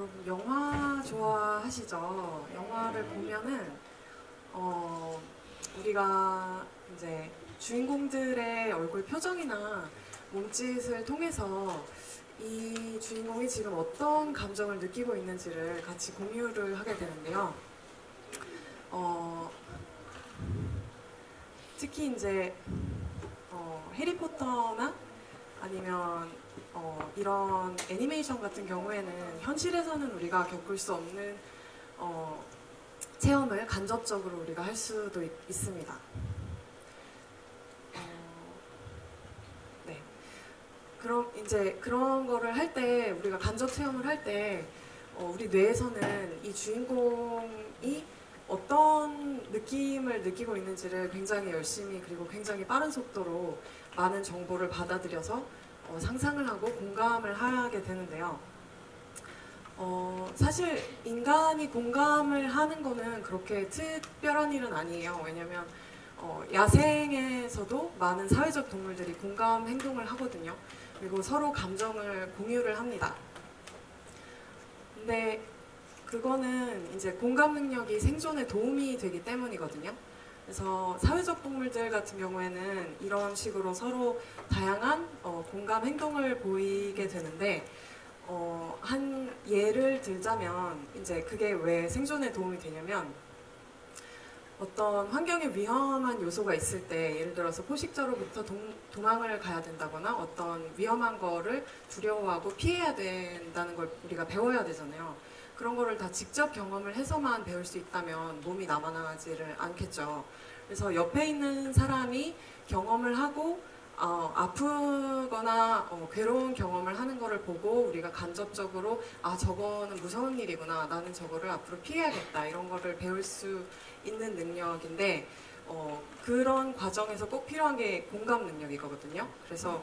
여러분 영화 좋아하시죠? 영화를 보면은 우리가 이제 주인공들의 얼굴 표정이나 몸짓을 통해서 이 주인공이 지금 어떤 감정을 느끼고 있는지를 같이 공유를 하게 되는데요. 특히 이제 해리포터나 아니면 이런 애니메이션 같은 경우에는 현실에서는 우리가 겪을 수 없는 체험을 간접적으로 우리가 할 수도 있습니다. 네. 그럼 이제 그런 거를 할 때 우리가 간접 체험을 할 때 우리 뇌에서는 이 주인공이 어떤 느낌을 느끼고 있는지를 굉장히 열심히 그리고 굉장히 빠른 속도로 많은 정보를 받아들여서 상상을 하고 공감을 하게 되는데요. 사실 인간이 공감을 하는 거는 그렇게 특별한 일은 아니에요. 왜냐면 야생에서도 많은 사회적 동물들이 공감 행동을 하거든요. 그리고 서로 감정을 공유를 합니다. 근데 그거는 이제 공감 능력이 생존에 도움이 되기 때문이거든요. 그래서 사회적 동물들 같은 경우에는 이런 식으로 서로 다양한 공감 행동을 보이게 되는데 한 예를 들자면 이제 그게 왜 생존에 도움이 되냐면 어떤 환경에 위험한 요소가 있을 때 예를 들어서 포식자로부터 도망을 가야 된다거나 어떤 위험한 거를 두려워하고 피해야 된다는 걸 우리가 배워야 되잖아요. 그런 거를 다 직접 경험을 해서만 배울 수 있다면 몸이 남아나지를 않겠죠. 그래서 옆에 있는 사람이 경험을 하고 아프거나 괴로운 경험을 하는 거를 보고 우리가 간접적으로 저거는 무서운 일이구나, 나는 저거를 앞으로 피해야겠다, 이런 거를 배울 수 있는 능력인데 그런 과정에서 꼭 필요한 게 공감 능력이거든요. 그래서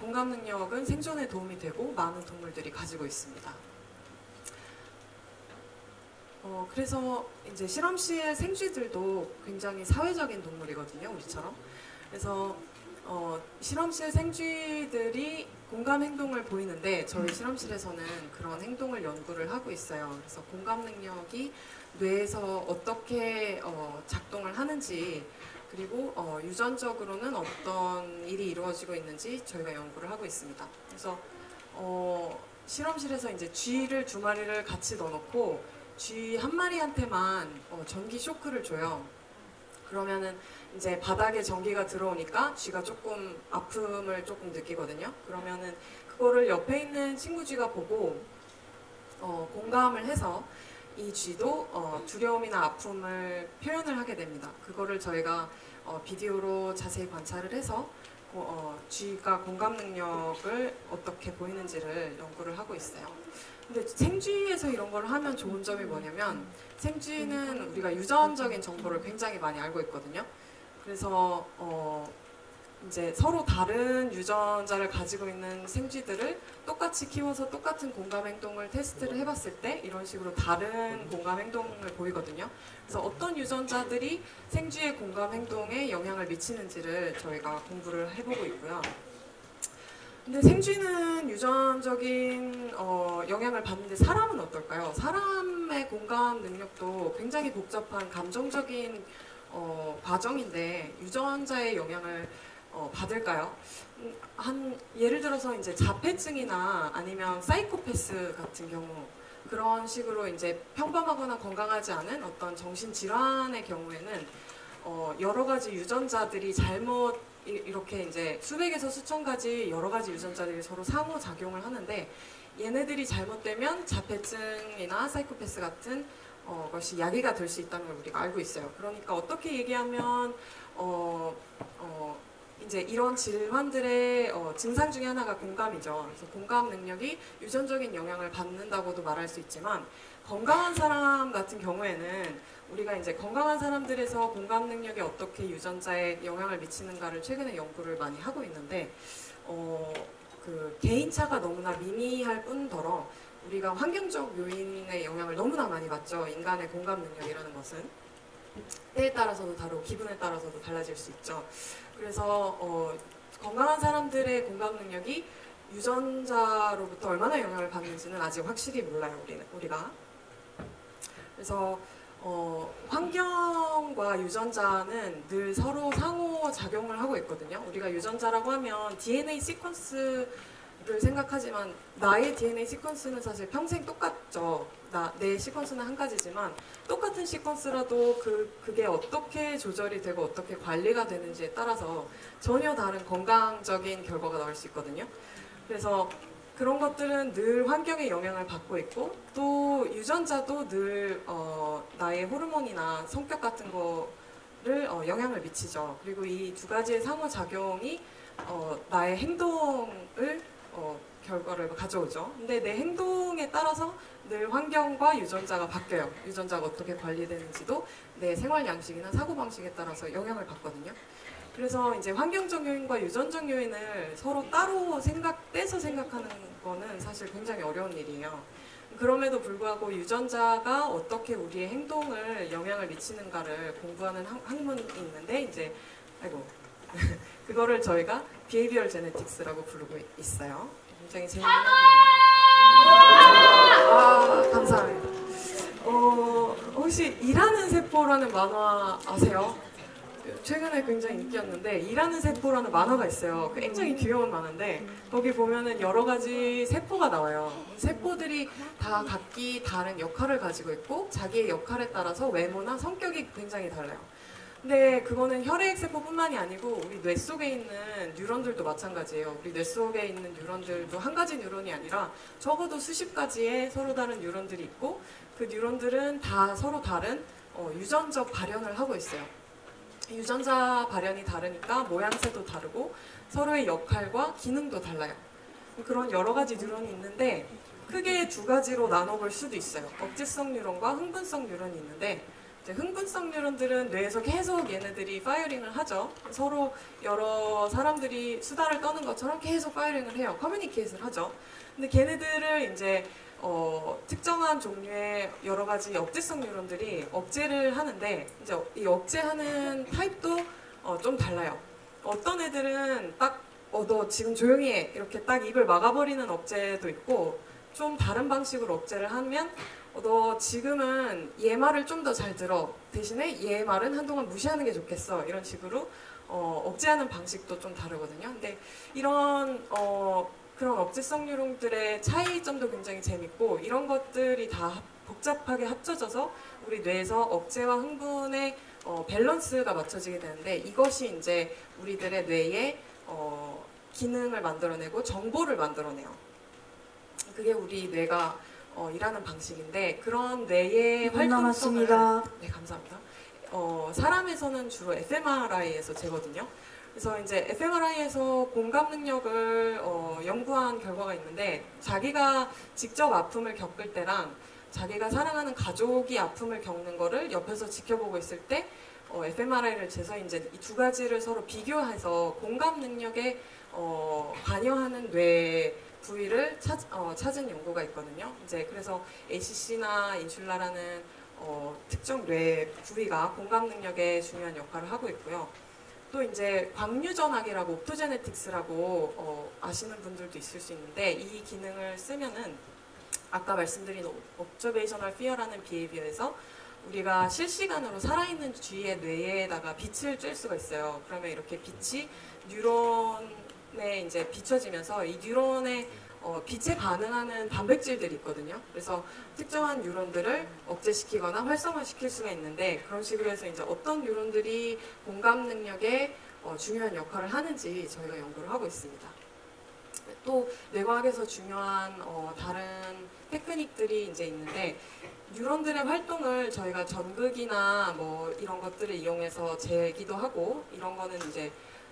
공감 능력은 생존에 도움이 되고 많은 동물들이 가지고 있습니다. 그래서 이제 실험실 생쥐들도 굉장히 사회적인 동물이거든요, 우리처럼. 그래서 실험실 생쥐들이 공감 행동을 보이는데 저희 실험실에서는 그런 행동을 연구를 하고 있어요. 그래서 공감 능력이 뇌에서 어떻게 작동을 하는지 그리고 유전적으로는 어떤 일이 이루어지고 있는지 저희가 연구를 하고 있습니다. 그래서 실험실에서 이제 쥐를 두 마리를 같이 넣어놓고 쥐 한 마리한테만 전기 쇼크를 줘요. 그러면은 이제 바닥에 전기가 들어오니까 쥐가 조금 아픔을 조금 느끼거든요. 그러면은 그거를 옆에 있는 친구 쥐가 보고 공감을 해서 이 쥐도 두려움이나 아픔을 표현을 하게 됩니다. 그거를 저희가 비디오로 자세히 관찰을 해서 쥐가 공감 능력을 어떻게 보이는지를 연구를 하고 있어요. 근데 생쥐에서 이런 걸 하면 좋은 점이 뭐냐면 생쥐는 우리가 유전적인 정보를 굉장히 많이 알고 있거든요. 그래서 이제 서로 다른 유전자를 가지고 있는 생쥐들을 똑같이 키워서 똑같은 공감 행동을 테스트를 해봤을 때 이런 식으로 다른 공감 행동을 보이거든요. 그래서 어떤 유전자들이 생쥐의 공감 행동에 영향을 미치는지를 저희가 공부를 해보고 있고요. 근데 생쥐는 유전적인 영향을 받는데 사람은 어떨까요? 사람의 공감 능력도 굉장히 복잡한 감정적인 과정인데 유전자의 영향을 받을까요? 예를 들어서 이제 자폐증이나 아니면 사이코패스 같은 경우 그런 식으로 이제 평범하거나 건강하지 않은 어떤 정신질환의 경우에는 여러 가지 유전자들이 잘못 이렇게 이제 수백에서 수천 가지 여러 가지 유전자들이 서로 상호작용을 하는데 얘네들이 잘못되면 자폐증이나 사이코패스 같은 것이 야기가 될 수 있다는 걸 우리가 알고 있어요. 그러니까 어떻게 얘기하면 이제 이런 질환들의 증상 중에 하나가 공감이죠. 그래서 공감 능력이 유전적인 영향을 받는다고도 말할 수 있지만 건강한 사람 같은 경우에는 우리가 이제 건강한 사람들에서 공감 능력이 어떻게 유전자에 영향을 미치는가를 최근에 연구를 많이 하고 있는데 그 개인차가 너무나 미미할 뿐더러 우리가 환경적 요인의 영향을 너무나 많이 받죠. 인간의 공감 능력이라는 것은 때에 따라서도 다르고 기분에 따라서도 달라질 수 있죠. 그래서 건강한 사람들의 공감 능력이 유전자로부터 얼마나 영향을 받는지는 아직 확실히 몰라요, 우리가. 그래서 환경과 유전자는 늘 서로 상호작용을 하고 있거든요. 우리가 유전자라고 하면 DNA 시퀀스를 생각하지만 나의 DNA 시퀀스는 사실 평생 똑같죠. 내 시퀀스는 한 가지지만 똑같은 시퀀스라도 그게 어떻게 조절이 되고 어떻게 관리가 되는지에 따라서 전혀 다른 건강적인 결과가 나올 수 있거든요. 그래서 그런 것들은 늘 환경의 영향을 받고 있고 또 유전자도 늘 나의 호르몬이나 성격 같은 거를 영향을 미치죠. 그리고 이 두 가지의 상호작용이 나의 행동을 결과를 가져오죠. 근데 내 행동에 따라서 늘 환경과 유전자가 바뀌어요. 유전자가 어떻게 관리되는지도 내 생활 양식이나 사고방식에 따라서 영향을 받거든요. 그래서 이제 환경적 요인과 유전적 요인을 서로 따로 떼서 생각하는 거는 사실 굉장히 어려운 일이에요. 그럼에도 불구하고 유전자가 어떻게 우리의 행동을 영향을 미치는가를 공부하는 학문이 있는데 이제 그거를 저희가 비헤이비얼 제네틱스라고 부르고 있어요. 굉장히 재밌는 학문이에요. 감사합니다. 혹시 일하는 세포라는 만화 아세요? 최근에 굉장히 인기였는데 일하는 세포라는 만화가 있어요. 굉장히 귀여운 만화인데 거기 보면은 여러 가지 세포가 나와요. 세포들이 다 각기 다른 역할을 가지고 있고 자기의 역할에 따라서 외모나 성격이 굉장히 달라요. 근데 그거는 혈액 세포뿐만이 아니고 우리 뇌 속에 있는 뉴런들도 마찬가지예요. 우리 뇌 속에 있는 뉴런들도 한 가지 뉴런이 아니라 적어도 수십 가지의 서로 다른 뉴런들이 있고 그 뉴런들은 다 서로 다른 유전적 발현을 하고 있어요. 유전자 발현이 다르니까 모양새도 다르고 서로의 역할과 기능도 달라요. 그런 여러 가지 뉴런이 있는데 크게 두 가지로 나눠볼 수도 있어요. 억제성 뉴런과 흥분성 뉴런이 있는데 이제 흥분성 뉴런들은 뇌에서 계속 얘네들이 파이어링을 하죠. 서로 여러 사람들이 수다를 떠는 것처럼 계속 파이어링을 해요. 커뮤니케이트를 하죠. 근데 걔네들을 이제 특정한 종류의 여러 가지 억제성 뉴런들이 억제를 하는데 이제 이 억제하는 타입도 좀 달라요. 어떤 애들은 딱 너 지금 조용히 해 이렇게 딱 입을 막아버리는 억제도 있고 좀 다른 방식으로 억제를 하면 너 지금은 얘 말을 좀 더 잘 들어 대신에 얘 말은 한동안 무시하는 게 좋겠어 이런 식으로 억제하는 방식도 좀 다르거든요. 근데 이런 그런 억제성 뉴런들의 차이점도 굉장히 재밌고 이런 것들이 다 복잡하게 합쳐져서 우리 뇌에서 억제와 흥분의 밸런스가 맞춰지게 되는데 이것이 이제 우리들의 뇌의 기능을 만들어내고 정보를 만들어내요. 그게 우리 뇌가 일하는 방식인데 그런 뇌의 활동성을 네, 감사합니다. 사람에서는 주로 fMRI에서 재거든요. 그래서 이제 fMRI에서 공감 능력을 연구한 결과가 있는데 자기가 직접 아픔을 겪을 때랑 자기가 사랑하는 가족이 아픔을 겪는 거를 옆에서 지켜보고 있을 때 fMRI를 재서 이제 이 두 가지를 서로 비교해서 공감 능력에 관여하는 뇌 부위를 찾은 연구가 있거든요. 이제 그래서 ACC나 인슐라라는 특정 뇌 부위가 공감 능력에 중요한 역할을 하고 있고요. 또 이제 광유전학이라고 옵토제네틱스라고 아시는 분들도 있을 수 있는데 이 기능을 쓰면은 아까 말씀드린 observational fear라는 비헤이비어에서 우리가 실시간으로 살아있는 쥐의 뇌에다가 빛을 쬐 수가 있어요. 그러면 이렇게 빛이 뉴런에 이제 비춰지면서 이 뉴런에 빛에 반응하는 단백질들이 있거든요. 그래서 특정한 뉴런들을 억제시키거나 활성화시킬 수가 있는데 그런 식으로 해서 이제 어떤 뉴런들이 공감 능력에 중요한 역할을 하는지 저희가 연구를 하고 있습니다. 또 뇌과학에서 중요한 다른 테크닉들이 이제 있는데 뉴런들의 활동을 저희가 전극이나 뭐 이런 것들을 이용해서 재기도 하고 이런 거는 이제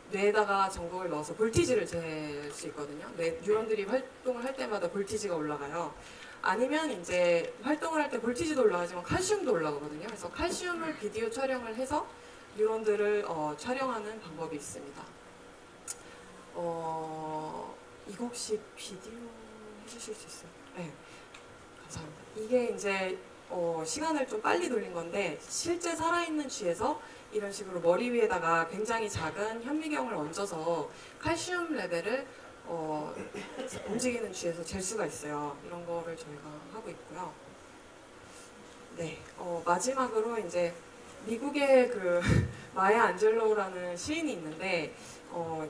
뇌에다가 전극을 넣어서 볼티지를 잴 수 있거든요. 뉴런들이 활동을 할 때마다 볼티지가 올라가요. 아니면 이제 활동을 할 때 볼티지도 올라가지만 칼슘도 올라가거든요. 그래서 칼슘을 비디오 촬영을 해서 뉴런들을 촬영하는 방법이 있습니다. 이거 혹시 비디오 해주실 수 있어요? 네, 감사합니다. 이게 이제 시간을 좀 빨리 돌린 건데 실제 살아있는 쥐에서 이런 식으로 머리 위에다가 굉장히 작은 현미경을 얹어서 칼슘 레벨을 움직이는 쥐에서 잴 수가 있어요. 이런 거를 저희가 하고 있고요. 네, 마지막으로 이제 미국의 그 마야 안젤로우라는 시인이 있는데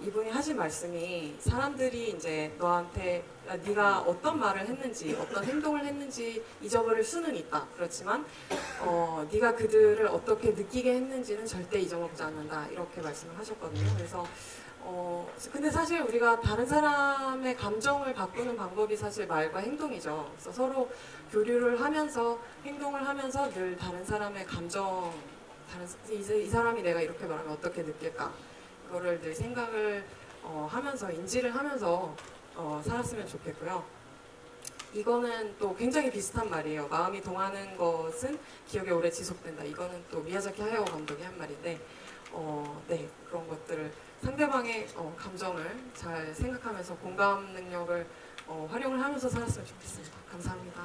이분이 하신 말씀이 사람들이 이제 너한테 네가 어떤 말을 했는지 어떤 행동을 했는지 잊어버릴 수는 있다. 그렇지만 네가 그들을 어떻게 느끼게 했는지는 절대 잊어먹지 않는다. 이렇게 말씀을 하셨거든요. 그래서 근데 사실 우리가 다른 사람의 감정을 바꾸는 방법이 사실 말과 행동이죠. 그래서 서로 교류를 하면서 행동을 하면서 늘 다른 사람의 감정, 이 사람이 내가 이렇게 말하면 어떻게 느낄까? 그거를 늘 생각을 하면서 인지를 하면서 살았으면 좋겠고요. 이거는 또 굉장히 비슷한 말이에요. 마음이 동하는 것은 기억에 오래 지속된다. 이거는 또 미야자키 하야오 감독이 한 말인데 네, 그런 것들을 상대방의 감정을 잘 생각하면서 공감 능력을 활용을 하면서 살았으면 좋겠습니다. 감사합니다.